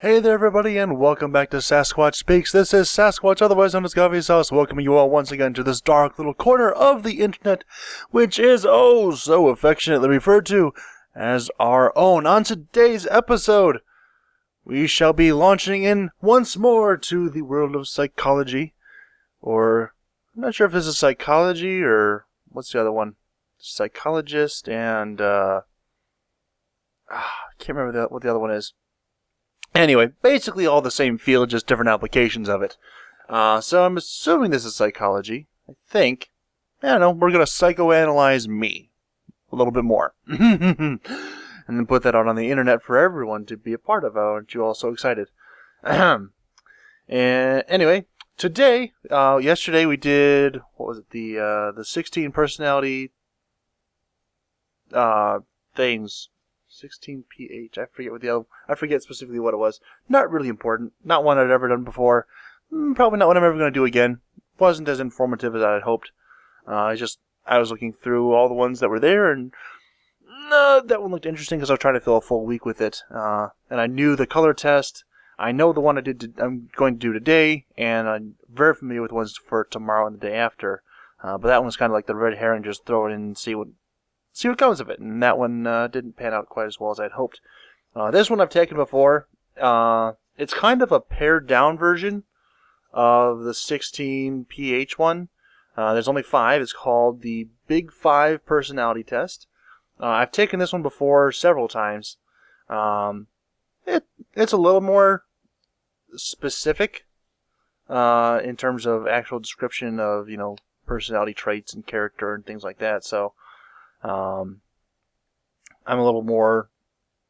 Hey there everybody, and welcome back to Sasquatch Speaks. This is Sasquatch, otherwise known as Gavisas, welcoming you all once again to this dark little corner of the internet, which is oh so affectionately referred to as our own. On today's episode, we shall be launching in once more to the world of psychology, or I'm not sure if this is psychology or what's the other one? Psychologist and I can't remember what the other one is. Anyway, basically all the same field, just different applications of it. So I'm assuming this is psychology. I think. I don't know, we're going to psychoanalyze me a little bit more. And then put that out on the internet for everyone to be a part of. Aren't you all so excited? And anyway, today, yesterday we did, what was it, the 16 personality things. 16ph. I forget specifically what it was. Not really important. Not one I'd ever done before. Probably not one I'm ever going to do again. Wasn't as informative as I had hoped. I was looking through all the ones that were there, and that one looked interesting because I was trying to fill a full week with it. And I knew the color test. I know the one I'm going to do today, and I'm very familiar with ones for tomorrow and the day after. But that one was kind of like the red herring, just throw it in and see what comes of it, and that one didn't pan out quite as well as I'd hoped. This one I've taken before. It's kind of a pared down version of the 16ph one. There's only 5. It's called the Big 5 Personality Test. I've taken this one before several times. It's a little more specific in terms of actual description of, personality traits and character and things like that, so I'm a little more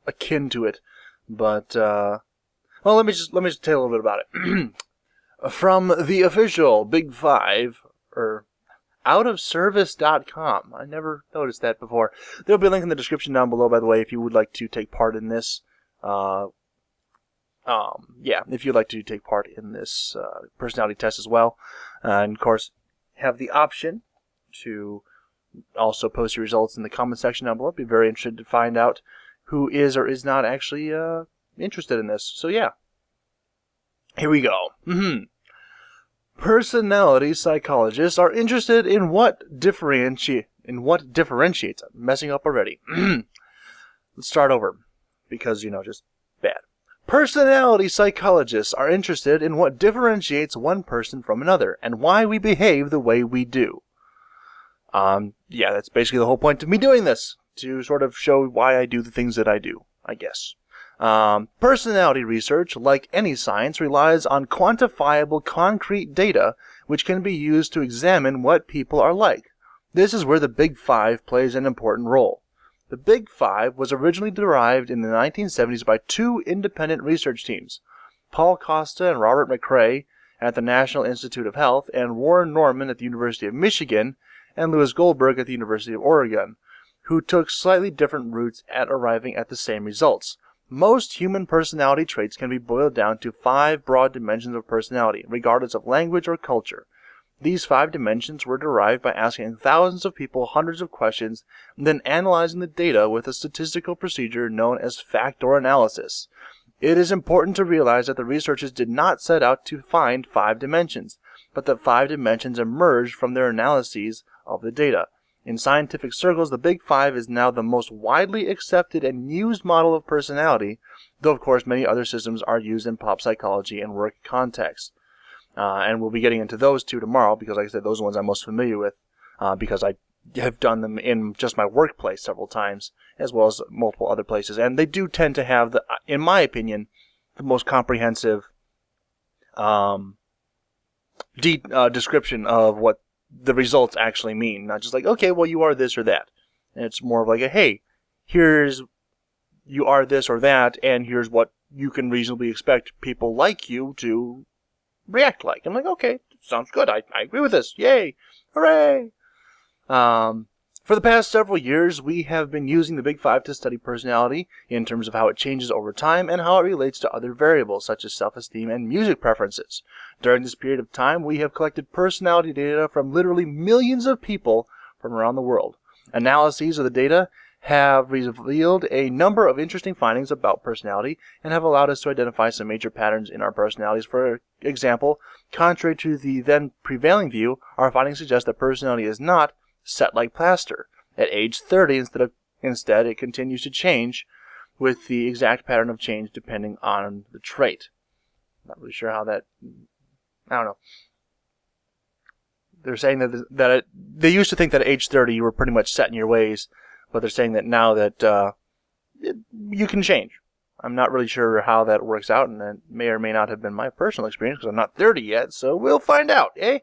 akin to it, but let me just tell you a little bit about it. From the official Big 5, or outofservice.com. I never noticed that before. There'll be a link in the description down below, by the way, if you would like to take part in this. If you'd like to take part in this personality test as well, and of course, have the option to also post your results in the comment section down below. I'd be very interested to find out who is or is not actually interested in this. So yeah, here we go. Personality psychologists are interested in what differentiates. I'm messing up already. Let's start over because just bad. Personality psychologists are interested in what differentiates one person from another and why we behave the way we do. That's basically the whole point of me doing this, to sort of show why I do the things that I do, I guess. Personality research, like any science, relies on quantifiable, concrete data which can be used to examine what people are like. This is where the Big 5 plays an important role. The Big 5 was originally derived in the 1970s by 2 independent research teams, Paul Costa and Robert McCrae at the National Institute of Health, and Warren Norman at the University of Michigan, and Louis Goldberg at the University of Oregon, who took slightly different routes at arriving at the same results. Most human personality traits can be boiled down to 5 broad dimensions of personality, regardless of language or culture. These 5 dimensions were derived by asking thousands of people hundreds of questions, and then analyzing the data with a statistical procedure known as factor analysis. It is important to realize that the researchers did not set out to find 5 dimensions, but that 5 dimensions emerged from their analyses of the data. In scientific circles, the Big 5 is now the most widely accepted and used model of personality, though of course many other systems are used in pop psychology and work contexts. And we'll be getting into those 2 tomorrow, because like I said, those are the ones I'm most familiar with, because I have done them in just my workplace several times, as well as multiple other places. And they do tend to have, in my opinion, the most comprehensive description of what the results actually mean. Not just like, okay, well, you are this or that. And it's more of like hey, you are this or that, and here's what you can reasonably expect people like you to react like. I'm like, okay, sounds good. I agree with this. Yay. Hooray. For the past several years, we have been using the Big 5 to study personality in terms of how it changes over time and how it relates to other variables such as self-esteem and music preferences. During this period of time, we have collected personality data from literally millions of people from around the world. Analyses of the data have revealed a number of interesting findings about personality and have allowed us to identify some major patterns in our personalities. For example, contrary to the then prevailing view, our findings suggest that personality is not set like plaster. At age 30, instead, it continues to change with the exact pattern of change depending on the trait. Not really sure how that... I don't know. They're saying that they used to think that at age 30 you were pretty much set in your ways, but they're saying that now that you can change. I'm not really sure how that works out, and that may or may not have been my personal experience because I'm not 30 yet, so we'll find out, eh?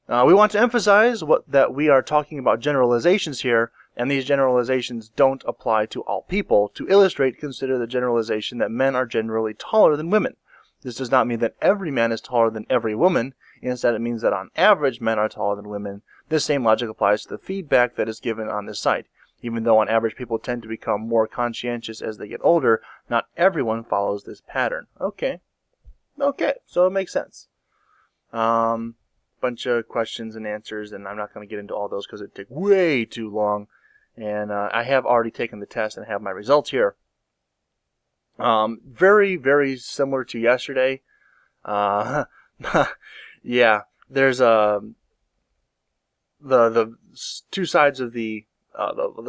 We want to emphasize that we are talking about generalizations here, and these generalizations don't apply to all people. To illustrate, consider the generalization that men are generally taller than women. This does not mean that every man is taller than every woman. Instead, it means that on average, men are taller than women. This same logic applies to the feedback that is given on this site. Even though on average people tend to become more conscientious as they get older, not everyone follows this pattern. Okay, so it makes sense. Bunch of questions and answers, and I'm not going to get into all those because it'd take way too long. And I have already taken the test and have my results here. Very, very similar to yesterday. Yeah, there's the two sides of the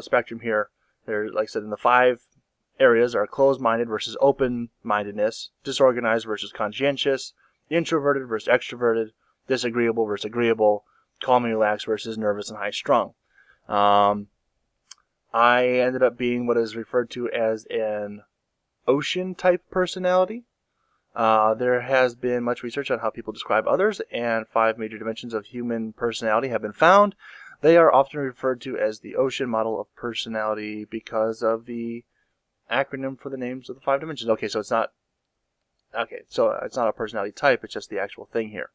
spectrum here. There's, like I said, in the 5 areas are closed-minded versus open-mindedness, disorganized versus conscientious, introverted versus extroverted, disagreeable versus agreeable, calm and relaxed versus nervous and high-strung. I ended up being what is referred to as an ocean-type personality. There has been much research on how people describe others, and 5 major dimensions of human personality have been found. They are often referred to as the ocean model of personality because of the acronym for the names of the 5 dimensions. Okay, so it's not a personality type, it's just the actual thing here.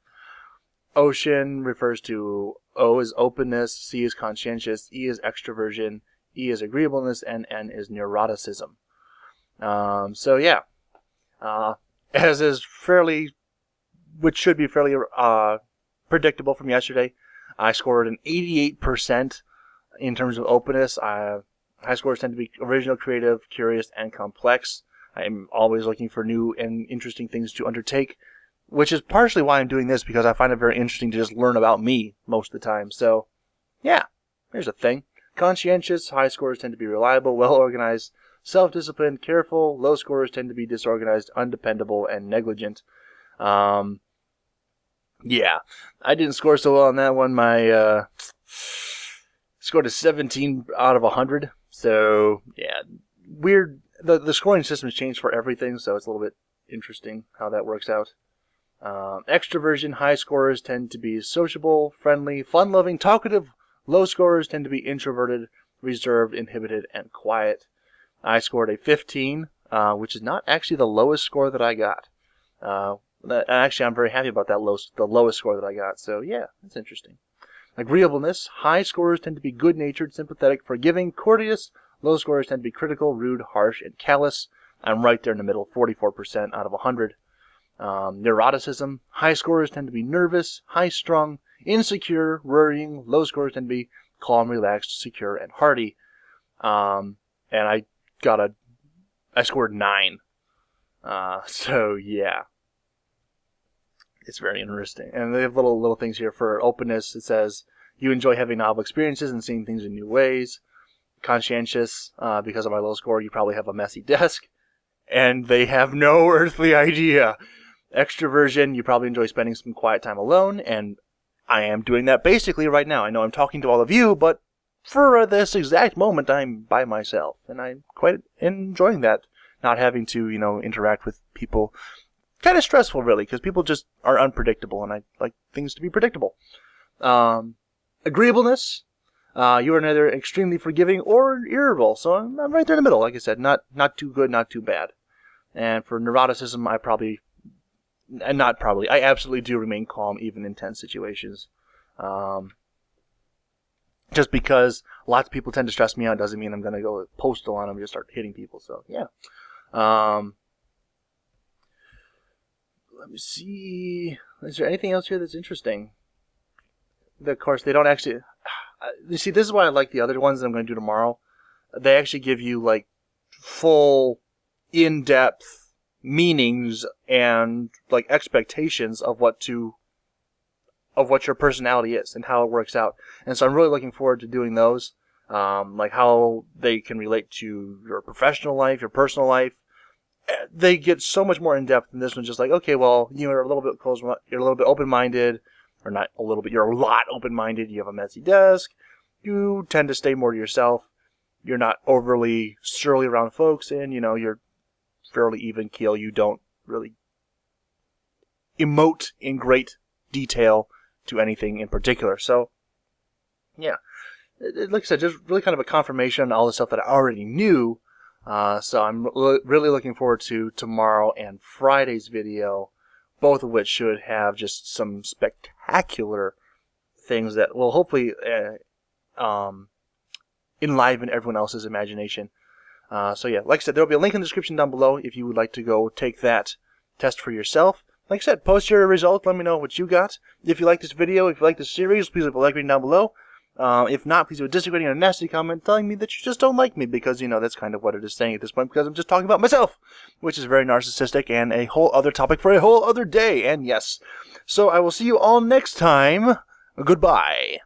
Ocean refers to O is openness, C is conscientious, E is extroversion, E is agreeableness, and N is neuroticism. So yeah, as is which should be fairly predictable from yesterday, I scored an 88% in terms of openness. High scores tend to be original, creative, curious, and complex. I'm always looking for new and interesting things to undertake, which is partially why I'm doing this, because I find it very interesting to just learn about me most of the time. So, yeah, here's a thing. Conscientious, high scores tend to be reliable, well-organized, self-disciplined, careful. Low scores tend to be disorganized, undependable, and negligent. Yeah, I didn't score so well on that one. My scored a 17 out of 100. So, yeah, weird. The scoring system has changed for everything, so it's a little bit interesting how that works out. Extroversion, high scorers tend to be sociable, friendly, fun-loving, talkative. Low scorers tend to be introverted, reserved, inhibited, and quiet. I scored a 15, which is not actually the lowest score that I got. Actually, I'm very happy about the lowest score that I got. So, yeah, that's interesting. Agreeableness, high scorers tend to be good-natured, sympathetic, forgiving, courteous. Low scorers tend to be critical, rude, harsh, and callous. I'm right there in the middle, 44% out of 100. Neuroticism, high scorers tend to be nervous, high-strung, insecure, worrying. Low scorers tend to be calm, relaxed, secure, and hearty. And I scored 9. So yeah, it's very interesting. And they have little things here for openness. It says you enjoy having novel experiences and seeing things in new ways. Conscientious, because of my low score, you probably have a messy desk, and they have no earthly idea. Extroversion, you probably enjoy spending some quiet time alone, and I am doing that basically right now. I know I'm talking to all of you, but for this exact moment, I'm by myself, and I'm quite enjoying that, not having to, interact with people. Kind of stressful, really, because people just are unpredictable, and I like things to be predictable. Agreeableness, you are neither extremely forgiving or irritable, so I'm right there in the middle, like I said, not too good, not too bad. And for neuroticism, I absolutely do remain calm, even in tense situations. Just because lots of people tend to stress me out doesn't mean I'm going to go postal on them and just start hitting people. So, yeah. Let me see. Is there anything else here that's interesting? Of course, they don't actually... You see, this is why I like the other ones that I'm going to do tomorrow. they actually give you like full, in-depth meanings and like expectations of what your personality is and how it works out. And so I'm really looking forward to doing those, like how they can relate to your professional life, your personal life. They get so much more in depth than this one. Just like, okay, well, you're a little bit close, you're a little bit open-minded, or not a little bit, you're a lot open-minded. You have a messy desk. You tend to stay more to yourself. You're not overly surly around folks, and you're fairly even keel. You don't really emote in great detail to anything in particular. So, yeah, like I said, just really kind of a confirmation on all the stuff that I already knew. So I'm really looking forward to tomorrow and Friday's video, both of which should have just some spectacular things that will hopefully enliven everyone else's imagination. So yeah, like I said, there will be a link in the description down below if you would like to go take that test for yourself. Like I said, post your results. Let me know what you got. If you like this video, if you like this series, please leave a like rating down below. If not, please do a disagreeing or a nasty comment telling me that you just don't like me, because, that's kind of what it is saying at this point, because I'm just talking about myself, which is very narcissistic and a whole other topic for a whole other day, and yes. So I will see you all next time. Goodbye.